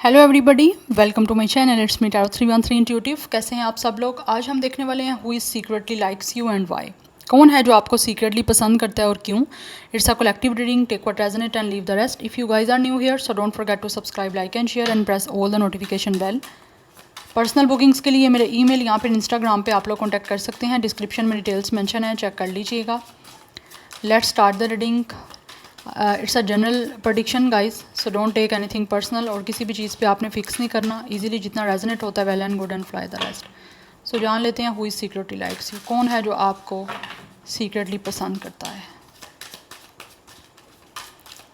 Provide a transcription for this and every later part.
Hello everybody, welcome to my channel. It's me tarot 313 intuitive. कैसे हैं आप सब लोग? आज हम देखने वाले हैं who is secretly likes you and why. कौन है जो आपको सीक्रेटली पसंद करता है और क्यों? It's a collective reading, take what resonate and leave the rest. If you guys are new here so don't forget to subscribe, like and share and press all the notification bell. Personal bookings के लिए मेरे email यहाँ पर Instagram पे आप लोग contact कर सकते हैं। डिस्क्रिप्शन में डिटेल्स मेंशन है, चेक कर लीजिएगा। Let's start the reading. It's a general prediction guys, so don't take anything personal. और किसी भी चीज़ पे आपने फिक्स नहीं करना। इजीली जितना रेजोनेट होता है well and good and fly the rest. So जान लेते हैं who is secretly likes you. कौन है जो आपको सीक्रेटली पसंद करता है?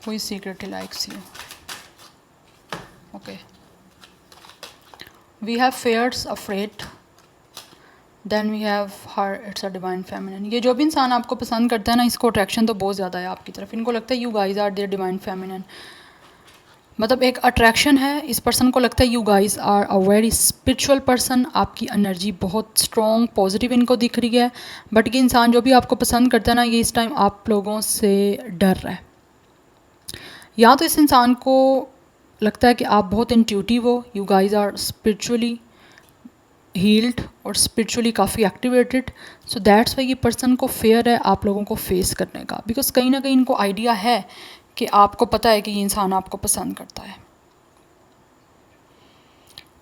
Who is secretly likes you? Okay, we have fears, afraid, then we have her, it's a divine feminine. ये जो भी इंसान आपको पसंद करता है ना, इसको अट्रैक्शन तो बहुत ज़्यादा है आपकी तरफ। इनको लगता है you guys are there divine feminine. मतलब एक अट्रैक्शन है। इस पर्सन को लगता है you guys are a very spiritual person. आपकी एनर्जी बहुत स्ट्रॉन्ग पॉजिटिव इनको दिख रही है। बट ये इंसान जो भी आपको पसंद करता है ना, ये इस टाइम आप लोगों से डर रहा है। या तो इस इंसान को लगता है कि आप बहुत इंट्यूटिव हो, you guys are spiritually healed और स्पिरिचुअली काफ़ी एक्टिवेटेड। सो दैट्स वाई ये पर्सन को फेयर है आप लोगों को फेस करने का। बिकॉज कहीं ना कहीं इनको आइडिया है कि आपको पता है कि ये इंसान आपको पसंद करता है,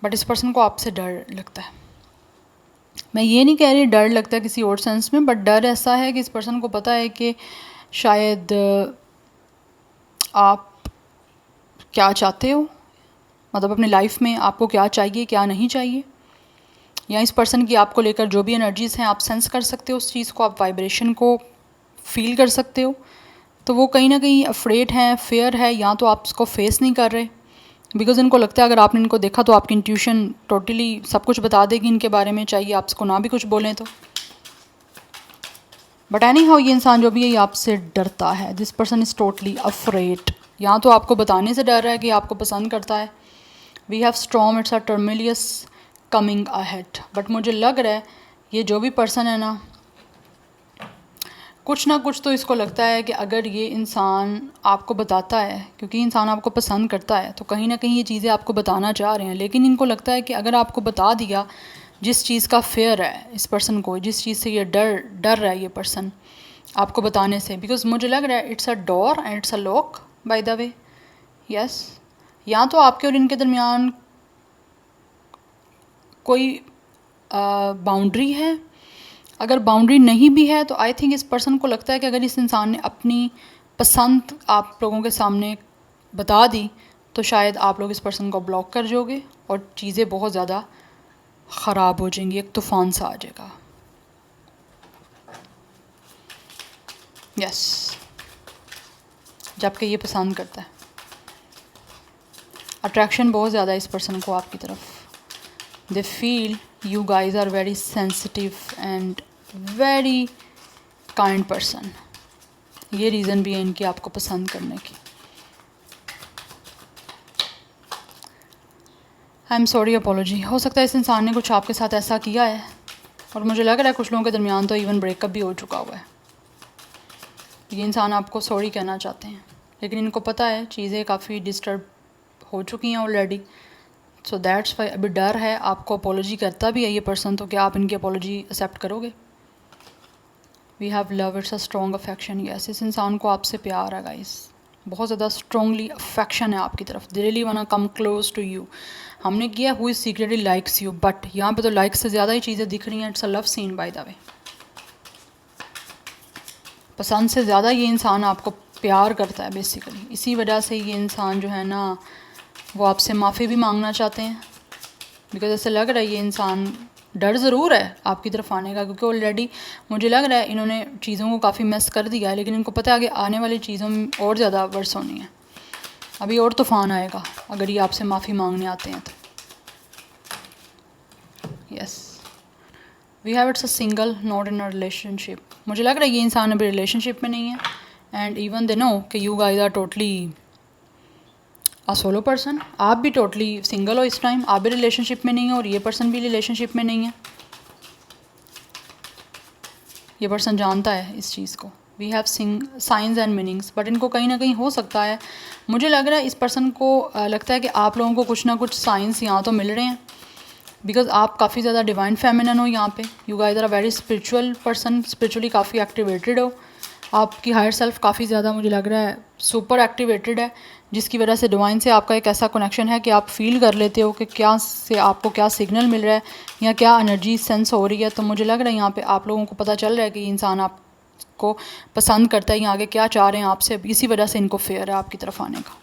बट इस पर्सन को आपसे डर लगता है। मैं ये नहीं कह रही डर लगता है किसी और सेंस में, बट डर ऐसा है कि इस पर्सन को पता है कि शायद आप क्या चाहते हो, मतलब अपनी लाइफ में आपको क्या चाहिए क्या नहीं चाहिए, या इस पर्सन की आपको लेकर जो भी एनर्जीज़ हैं आप सेंस कर सकते हो उस चीज़ को, आप वाइब्रेशन को फील कर सकते हो। तो वो कहीं ना कहीं अफ्रेड हैं, फेयर है, या तो आप उसको फेस नहीं कर रहे। बिकॉज इनको लगता है अगर आपने इनको देखा तो आपकी इंट्यूशन टोटली सब कुछ बता देगी इनके बारे में, चाहिए आप इसको ना भी कुछ बोलें तो। बट एनी हाउ ये इंसान जो भी है ये आपसे डरता है। This person is totally afraid. या तो आपको बताने से डर रहा है कि आपको पसंद करता है। We have storm, it's a tumultuous coming ahead. But मुझे लग रहा है ये जो भी पर्सन है ना कुछ तो इसको लगता है कि अगर ये इंसान आपको बताता है, क्योंकि इंसान आपको पसंद करता है, तो कहीं ना कहीं ये चीज़ें आपको बताना चाह रहे हैं। लेकिन इनको लगता है कि अगर आपको बता दिया जिस चीज़ का फेयर है इस पर्सन को, जिस चीज़ से ये डर रहा है ये पर्सन आपको बताने से, बिकॉज मुझे लग रहा है it's a door and it's a lock bye the way. Yes, या तो आपके और इनके दरमियान कोई बाउंड्री है। अगर बाउंड्री नहीं भी है तो आई थिंक इस पर्सन को लगता है कि अगर इस इंसान ने अपनी पसंद आप लोगों के सामने बता दी तो शायद आप लोग इस पर्सन को ब्लॉक कर जाओगे और चीज़ें बहुत ज़्यादा ख़राब हो जाएंगी, एक तूफ़ान सा आ जाएगा। यस, जबकि ये पसंद करता है। अट्रैक्शन बहुत ज़्यादा है इस पर्सन को आपकी तरफ। They feel you guys are very sensitive and very kind person. ये रीज़न भी है इनकी आपको पसंद करने की। I am sorry, apology. हो सकता है इस इंसान ने कुछ आपके साथ ऐसा किया है और मुझे लग रहा है कुछ लोगों के दरमियान तो इवन ब्रेकअप भी हो चुका हुआ है। ये इंसान आपको सॉरी कहना चाहते हैं, लेकिन इनको पता है चीज़ें काफ़ी डिस्टर्ब हो चुकी हैं ऑलरेडी। सो दैट्स वाई अभी डर है। आपको अपॉलॉजी करता भी है ये पर्सन, तो क्या आप इनकी अपॉलॉजी एक्सेप्ट करोगे? We have love, it's a strong affection. Yes, इस इंसान को आपसे प्यार है गाइस, बहुत ज़्यादा स्ट्रॉन्गली अफेक्शन है आपकी तरफ। They really want to come close to you. हमने किया who is secretly likes you, but यहाँ पे तो लाइक्स से ज़्यादा ही चीज़ें दिख रही हैं। It's a love scene by the way. पसंद से ज़्यादा ये इंसान आपको प्यार करता है बेसिकली। इसी वजह से ये इंसान जो है ना वो आपसे माफ़ी भी मांगना चाहते हैं। बिकॉज ऐसे लग रहा है ये इंसान डर ज़रूर है आपकी तरफ आने का, क्योंकि ऑलरेडी मुझे लग रहा है इन्होंने चीज़ों को काफ़ी मिस कर दिया है। लेकिन इनको पता है कि आने वाली चीज़ों में और ज़्यादा वर्स होनी है, अभी और तूफ़ान आएगा अगर ये आपसे माफ़ी मांगने आते हैं तो। Yes, we have, it's a single, not in a relationship. मुझे लग रहा है ये इंसान अभी रिलेशनशिप में नहीं है। एंड इवन दे नो कि you guys are totally a solo person. आप भी टोटली सिंगल हो इस टाइम, आप भी रिलेशनशिप में नहीं हो और ये पर्सन भी रिलेशनशिप में नहीं है। ये पर्सन जानता है इस चीज़ को। We have science and meanings, but इनको कहीं ना कहीं हो सकता है, मुझे लग रहा है इस पर्सन को लगता है कि आप लोगों को कुछ ना कुछ साइंस यहाँ तो मिल रहे हैं, बिकॉज आप काफ़ी ज़्यादा डिवाइन फेमिनिन हो यहाँ पे। You guys are a very spiritual person, spiritually काफ़ी एक्टिवेटेड हो, आपकी हायर सेल्फ काफ़ी ज़्यादा मुझे लग रहा है सुपर एक्टिवेटेड है, जिसकी वजह से डिवाइन से आपका एक ऐसा कनेक्शन है कि आप फील कर लेते हो कि क्या से आपको क्या सिग्नल मिल रहा है या क्या एनर्जी सेंस हो रही है। तो मुझे लग रहा है यहाँ पे आप लोगों को पता चल रहा है कि ये इंसान आपको पसंद करता है या आगे क्या चाह रहे हैं आपसे, इसी वजह से इनको फेयर है आपकी तरफ आने का,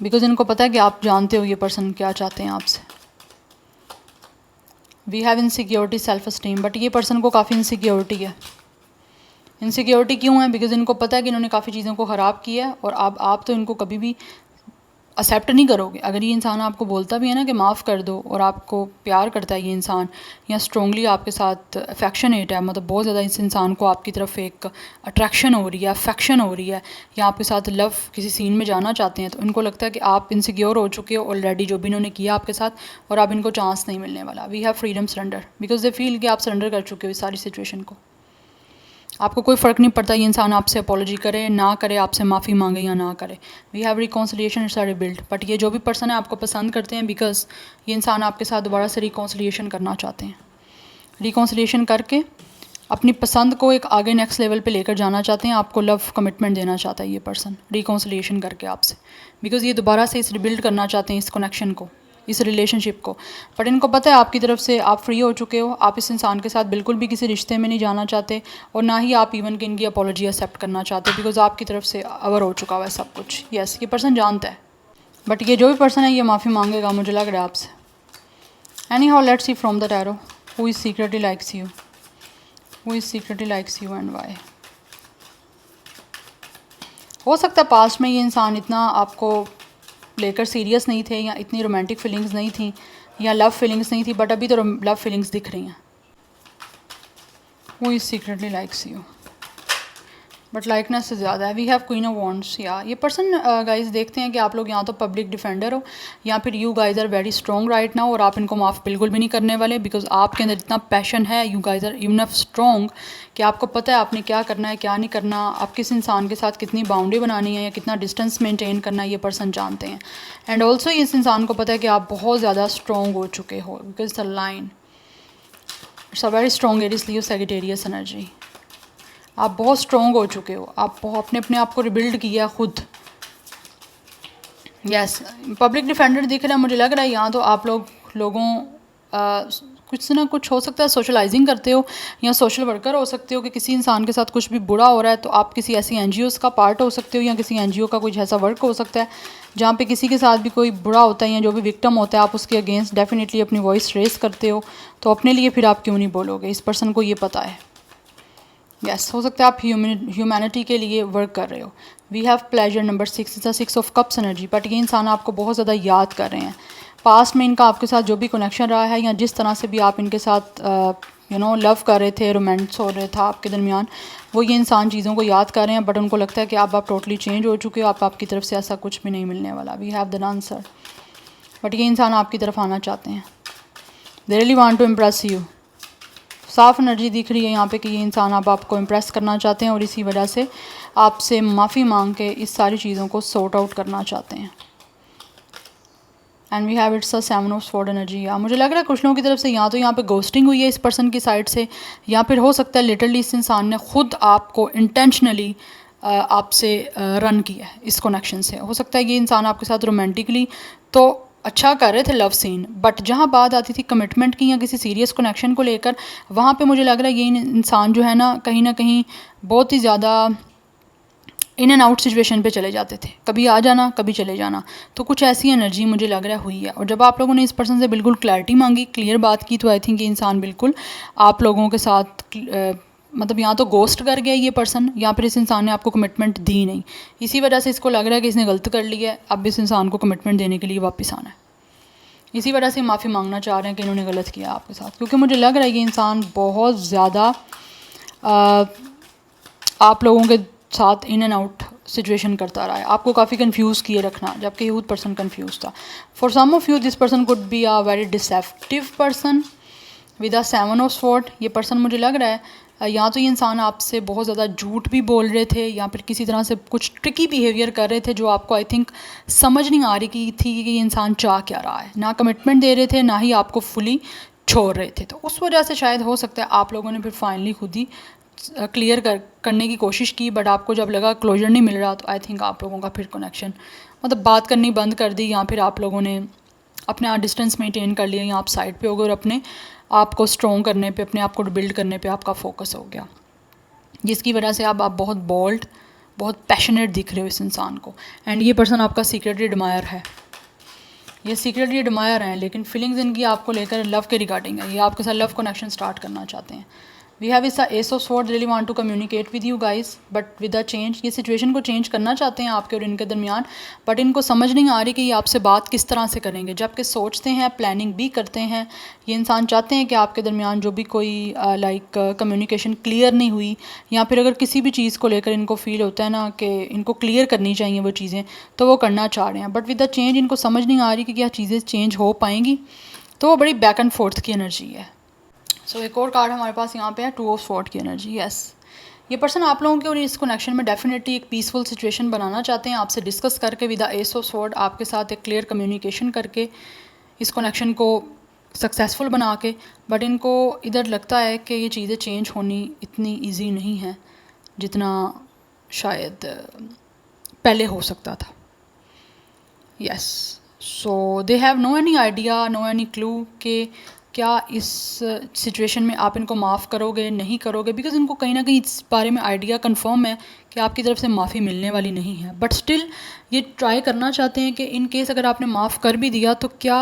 बिकॉज इनको पता है कि आप जानते हो ये पर्सन क्या चाहते हैं आपसे। We have insecurity self esteem, but ये पर्सन को काफ़ी इनसिक्योरिटी है। इनसिक्योरिटी क्यों है? बिकॉज इनको पता है कि इन्होंने काफ़ी चीज़ों को ख़राब किया है और आप तो इनको कभी भी एक्सेप्ट नहीं करोगे। अगर ये इंसान आपको बोलता भी है ना कि माफ़ कर दो और आपको प्यार करता है ये इंसान या स्ट्रोंगली आपके साथ अफेक्शनेट है, मतलब बहुत ज़्यादा इस इंसान को आपकी तरफ एक अट्रैक्शन हो रही है, अफेक्शन हो रही है, या आपके साथ लव किसी सीन में जाना चाहते हैं, तो इनको लगता है कि आप इनसिक्योर हो चुके हो ऑलरेडी जो भी इन्होंने किया आपके साथ, और अब इनको चांस नहीं मिलने वाला। We have freedom surrender, because they feel कि आप सरेंडर कर चुके हो इस सारी सिचुएशन को। आपको कोई फ़र्क नहीं पड़ता ये इंसान आपसे अपॉलॉजी करे ना करे, आपसे माफ़ी मांगे या ना करे। We have reconciliation it's rebuild, but ये जो भी पर्सन है आपको पसंद करते हैं बिकॉज ये इंसान आपके साथ दोबारा से रिकॉन्सिलिएशन करना चाहते हैं। रिकॉन्सिलिएशन करके अपनी पसंद को एक आगे नेक्स्ट लेवल पे लेकर जाना चाहते हैं, आपको लव कमिटमेंट देना चाहता है ये पर्सन रिकॉन्सिलिएशन करके आपसे, बिकॉज ये दोबारा से इस रिबिल्ड करना चाहते हैं इस कनेक्शन को, इस रिलेशनशिप को। बट इनको पता है आपकी तरफ से आप फ्री हो चुके हो, आप इस इंसान के साथ बिल्कुल भी किसी रिश्ते में नहीं जाना चाहते और ना ही आप इवन कि इनकी अपॉलॉजी एक्सेप्ट करना चाहते, बिकॉज आपकी तरफ से अवर हो चुका हुआ है सब कुछ। यस, ये पर्सन जानता है, बट ये जो भी पर्सन है ये माफ़ी मांगेगा मुझे लग रहा है आपसे। Anyhow let's see from the tarot who is secretly likes you, who is secretly likes you and why. हो सकता है पास्ट में ये इंसान इतना आपको लेकर सीरियस नहीं थे या इतनी रोमांटिक फीलिंग्स नहीं थी या लव फीलिंग्स नहीं थी, बट अभी तो लव फीलिंग्स दिख रही हैं। Who is secretly likes you, but likeness से ज़्यादा है। We have queen of wands. या ये पर्सन गाइज देखते हैं कि आप लोग यहाँ तो पब्लिक डिफेंडर हो या फिर you guys are very strong right now, और आप इनको माफ़ बिल्कुल भी नहीं करने वाले, बिकॉज आपके अंदर इतना पैशन है, you guys are enough strong कि आपको पता है आपने क्या करना है क्या नहीं करना, आप किस इंसान के साथ कितनी बाउंड्री बनानी है या कितना डिस्टेंस मेंटेन करना है, ये पर्सन जानते हैं। एंड ऑल्सो इस इंसान को पता है कि आप बहुत ज़्यादा स्ट्रॉन्ग हो चुके हो, because the line it's a very strong Aries Leo Sagittarius energy. आप बहुत स्ट्रॉन्ग हो चुके हो, आप अपने आप को रिबिल्ड किया खुद। यस, पब्लिक डिफेंडर दिख रहा है मुझे लग रहा है यहाँ तो आप लोगों कुछ ना कुछ हो सकता है सोशलाइजिंग करते हो या सोशल वर्कर हो सकते हो कि किसी इंसान के साथ कुछ भी बुरा हो रहा है तो आप किसी ऐसी एनजीओज़ का पार्ट हो सकते हो या किसी एनजीओ का कुछ ऐसा वर्क हो सकता है जहाँ पे किसी के साथ भी कोई बुरा होता है या जो भी विक्टिम होता है आप उसके अगेंस्ट डेफिनेटली अपनी वॉइस रेस करते हो। तो अपने लिए फिर आप क्यों नहीं बोलोगे, इस पर्सन को ये पता है। यस, हो सकता है आप ह्यूमैनिटी के लिए वर्क कर रहे हो। We have pleasure number 6 is the 6 of cups energy, but ये इंसान आपको बहुत ज़्यादा याद कर रहे हैं। पास्ट में इनका आपके साथ जो भी कनेक्शन रहा है या जिस तरह से भी आप इनके साथ लव कर रहे थे, रोमांस हो रहा था आपके दरमियान, वो ये इंसान चीज़ों को याद कर रहे हैं, बट उनको लगता है कि आप टोटली चेंज हो चुके हो, आपकी तरफ से ऐसा कुछ भी नहीं मिलने वाला। We have the answer, but ये इंसान आपकी तरफ आना चाहते हैं। They really want to impress you. साफ़ एनर्जी दिख रही है यहाँ पे कि ये इंसान आपको इम्प्रेस करना चाहते हैं और इसी वजह से आपसे माफ़ी मांग के इस सारी चीज़ों को सॉर्ट आउट करना चाहते हैं। And we have it's a 7 of sword energy. या मुझे लग रहा है कुछ लोगों की तरफ से यहाँ तो यहाँ पे गोस्टिंग हुई है इस पर्सन की साइड से, या फिर हो सकता है लिटरली इस इंसान ने खुद आपको इंटेंशनली आपसे रन किया है इस कनेक्शन से। हो सकता है ये इंसान आपके साथ रोमांटिकली तो अच्छा कर रहे थे लव सीन, बट जहाँ बात आती थी कमिटमेंट की या किसी सीरियस कनेक्शन को लेकर, वहाँ पे मुझे लग रहा है ये इंसान जो है ना कहीं बहुत ही ज़्यादा इन एंड आउट सिचुएशन पे चले जाते थे, कभी आ जाना कभी चले जाना। तो कुछ ऐसी एनर्जी मुझे लग रहा है हुई है। और जब आप लोगों ने इस पर्सन से बिल्कुल क्लैरिटी मांगी, क्लियर बात की, तो आई थिंक ये इंसान बिल्कुल आप लोगों के साथ मतलब यहाँ तो गोस्ट कर गया ये पर्सन, या फिर इस इंसान ने आपको कमिटमेंट दी नहीं, इसी वजह से इसको लग रहा है कि इसने गलत कर लिया है, अब इस इंसान को कमिटमेंट देने के लिए वापस आना है। इसी वजह से माफ़ी मांगना चाह रहे हैं कि इन्होंने गलत किया आपके साथ, क्योंकि मुझे लग रहा है ये इंसान बहुत ज़्यादा आप लोगों के साथ इन एंड आउट सिचुएशन करता रहा है, आपको काफ़ी कंफ्यूज किए रखना, जबकि यूथ पर्सन कंफ्यूज था। For some of you this person could be a very deceptive person with a 7 of sword. ये पर्सन मुझे लग रहा है या तो ये इंसान आपसे बहुत ज़्यादा झूठ भी बोल रहे थे या फिर किसी तरह से कुछ ट्रिकी बिहेवियर कर रहे थे जो आपको आई थिंक समझ नहीं आ रही कि थी कि ये इंसान चाह क्या रहा है। ना कमिटमेंट दे रहे थे, ना ही आपको फुली छोड़ रहे थे। तो उस वजह से शायद हो सकता है आप लोगों ने फिर फाइनली खुद ही क्लियर करने की कोशिश की, बट आपको जब लगा क्लोजर नहीं मिल रहा तो आई थिंक आप लोगों का फिर कनेक्शन मतलब बात करनी बंद कर दी, या फिर आप लोगों ने अपना डिस्टेंस मेंटेन कर लिया, या आप साइड पे हो गए और अपने आप को स्ट्रॉन्ग करने पे, अपने आप को बिल्ड करने पे आपका फोकस हो गया, जिसकी वजह से आप बहुत बोल्ड, बहुत पैशनेट दिख रहे हो इस इंसान को। एंड ये पर्सन आपका सीक्रेटली एडमायर है, ये सीक्रेटली एडमायर हैं, लेकिन फीलिंग्स इनकी आपको लेकर लव के रिगार्डिंग है। ये आपके साथ लव कनेक्शन स्टार्ट करना चाहते हैं। We have is ace of sword, really want to communicate with you guys but with a change. ये सिचुएशन को चेंज करना चाहते हैं आपके और इनके दरमियान, बट इनको समझ नहीं आ रही कि ये आपसे बात किस तरह से करेंगे। जबकि सोचते हैं, प्लानिंग भी करते हैं, ये इंसान चाहते हैं कि आपके दरमियान जो भी कोई कम्युनिकेशन क्लियर नहीं हुई, या फिर अगर किसी भी चीज़ को लेकर इनको फील होता है ना कि इनको क्लियर करनी चाहिए वो चीज़ें, तो वो करना चाह रहे हैं। बट विद द चेंज इनको समझ नहीं आ रही कि क्या चीज़ें चेंज हो पाएंगी, तो वो बड़ी बैक एंड फोर्थ की एनर्जी है। सो एक और कार्ड हमारे पास यहाँ पे है, 2 ऑफ स्वॉर्ड की एनर्जी। यस, ये पर्सन आप लोगों के और इस कनेक्शन में डेफिनेटली एक पीसफुल सिचुएशन बनाना चाहते हैं, आपसे डिस्कस करके with the S of sword, आपके साथ एक क्लियर कम्युनिकेशन करके इस कनेक्शन को सक्सेसफुल बना के। बट इनको इधर लगता है कि ये चीज़ें चेंज होनी इतनी ईजी नहीं है जितना शायद पहले हो सकता था। Yes, so they have no any idea, no any clue कि क्या इस सिचुएशन में आप इनको माफ़ करोगे नहीं करोगे, बिकॉज इनको कहीं ना कहीं इस बारे में आइडिया कंफर्म है कि आपकी तरफ से माफ़ी मिलने वाली नहीं है। बट स्टिल ये ट्राई करना चाहते हैं कि इन केस अगर आपने माफ़ कर भी दिया तो क्या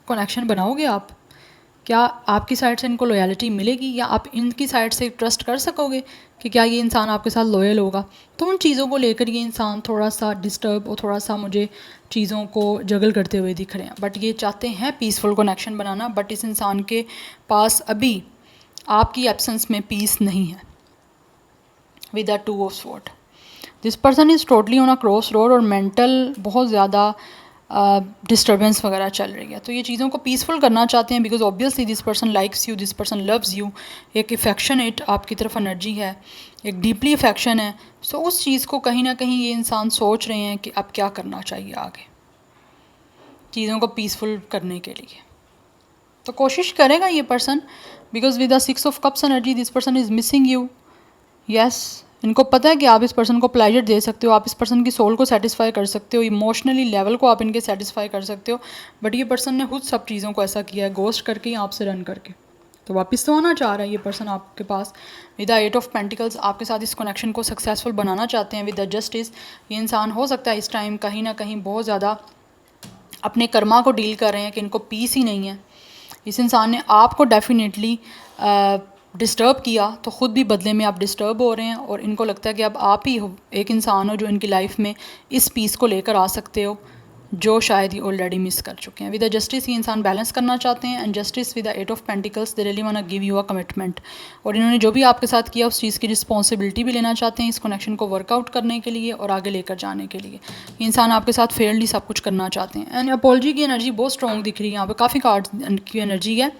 कनेक्शन बनाओगे आप, क्या आपकी साइड से इनको लॉयल्टी मिलेगी, या आप इनकी साइड से ट्रस्ट कर सकोगे कि क्या ये इंसान आपके साथ लॉयल होगा। तो उन चीज़ों को लेकर ये इंसान थोड़ा सा डिस्टर्ब और थोड़ा सा मुझे चीज़ों को जगल करते हुए दिख रहे हैं। बट ये चाहते हैं पीसफुल कनेक्शन बनाना, बट इस इंसान के पास अभी आपकी एब्सेंस में पीस नहीं है। With the 2 of sword, this person is totally on a cross road और मेंटल बहुत ज़्यादा डिस्टर्बेंस वगैरह चल रही है। तो ये चीज़ों को पीसफुल करना चाहते हैं, because obviously this person likes you, this person loves you. एक इफेक्शनेट आपकी तरफ एनर्जी है, एक डीपली इफेक्शन है। सो उस चीज़ को कहीं ना कहीं ये इंसान सोच रहे हैं कि अब क्या करना चाहिए आगे चीज़ों को पीसफुल करने के लिए। तो कोशिश करेगा ये person, because with the 6 of cups energy this person is missing you. Yes, इनको पता है कि आप इस पर्सन को प्लेजर दे सकते हो, आप इस पर्सन की सोल को सेटिस्फाई कर सकते हो, इमोशनली लेवल को आप इनके सेटिस्फाई कर सकते हो। बट ये पर्सन ने खुद सब चीज़ों को ऐसा किया है, गोस्ट करके या आपसे रन करके। तो वापस तो आना चाह रहा है ये पर्सन आपके पास विद द 8 ऑफ पेंटिकल्स, आपके साथ इस कनेक्शन को सक्सेसफुल बनाना चाहते हैं विद द जस्टिस। ये इंसान हो सकता है इस टाइम कहीं ना कहीं बहुत ज़्यादा अपने कर्मा को डील कर रहे हैं कि इनको पीस ही नहीं है। इस इंसान ने आपको डेफिनेटली डिस्टर्ब किया, तो ख़ुद भी बदले में आप डिस्टर्ब हो रहे हैं, और इनको लगता है कि अब आप ही हो एक इंसान हो जो इनकी लाइफ में इस पीस को लेकर आ सकते हो जो शायद ही ऑलरेडी मिस कर चुके हैं। विद द जस्टिस ये इंसान बैलेंस करना चाहते हैं, and justice with the 8 of pentacles, they really want to give you a commitment. और इन्होंने जो भी आपके साथ किया उस चीज़ की रिस्पॉन्सिबिलिटी भी लेना चाहते हैं इस कनेक्शन को वर्कआउट करने के लिए और आगे लेकर जाने के लिए। ये इंसान आपके साथ फेयरली सब कुछ करना चाहते हैं। एंड अपॉलजी की एनर्जी बहुत स्ट्रॉन्ग दिख रही है यहाँ पर, काफ़ी कार्ड की एनर्जी है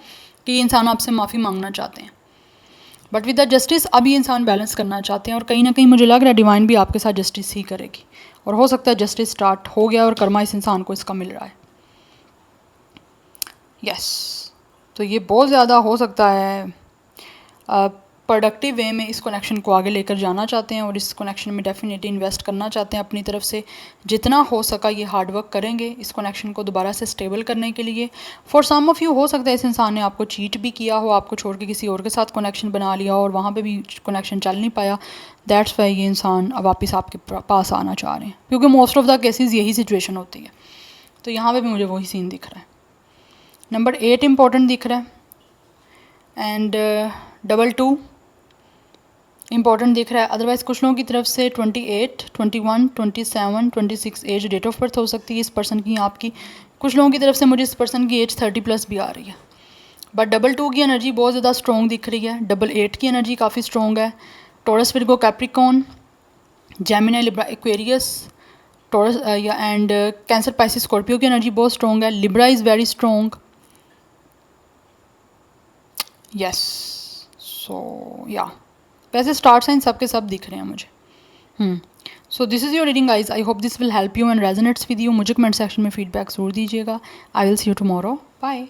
कि ये इंसान आपसे माफ़ी मांगना चाहते हैं। बट विद द जस्टिस अब ये इंसान बैलेंस करना चाहते हैं, और कहीं ना कहीं मुझे लग रहा है डिवाइन भी आपके साथ जस्टिस ही करेगी, और हो सकता है जस्टिस स्टार्ट हो गया और कर्मा इस इंसान को इसका मिल रहा है। यस, तो ये बहुत ज़्यादा हो सकता है प्रोडक्टिव वे में इस कनेक्शन को आगे लेकर जाना चाहते हैं, और इस कनेक्शन में डेफिनेटली इन्वेस्ट करना चाहते हैं अपनी तरफ से। जितना हो सका ये हार्ड वर्क करेंगे इस कनेक्शन को दोबारा से स्टेबल करने के लिए। फॉर सम ऑफ़ यू हो सकता है इस इंसान ने आपको चीट भी किया हो, आपको छोड़ के किसी और के साथ कनेक्शन बना लिया और वहाँ पे भी कनेक्शन चल नहीं पाया। दैट्स वाई ये इंसान अब वापस आपके पास आना चाह रहे हैं, क्योंकि मोस्ट ऑफ द केसेस यही सिचुएशन होती है। तो यहाँ पर भी मुझे वही सीन दिख रहा है। नंबर 8 इम्पोर्टेंट दिख रहा है, एंड 22 इंपॉर्टेंट दिख रहा है। अदरवाइज़ कुछ लोगों की तरफ से 28, 21, 27, 26 एज डेट ऑफ बर्थ हो सकती है इस पर्सन की, आपकी। कुछ लोगों की तरफ से मुझे इस पर्सन की एज 30+ भी आ रही है। बट 22 की एनर्जी बहुत ज़्यादा स्ट्रॉन्ग दिख रही है, 88 की एनर्जी काफ़ी स्ट्रॉन्ग है। Taurus, Virgo, Capricorn, Gemini, Libra, Aquarius, Taurus and Cancer, Pisces, Scorpio की एनर्जी बहुत स्ट्रॉन्ग है। Libra is very strong. Yes, so या वैसे स्टार साइन सबके सब दिख रहे हैं मुझे। So this is your reading guys. I hope this will help you and resonates with you. मुझे कमेंट सेक्शन में फीडबैक ज़रूर दीजिएगा। I will see you tomorrow. Bye.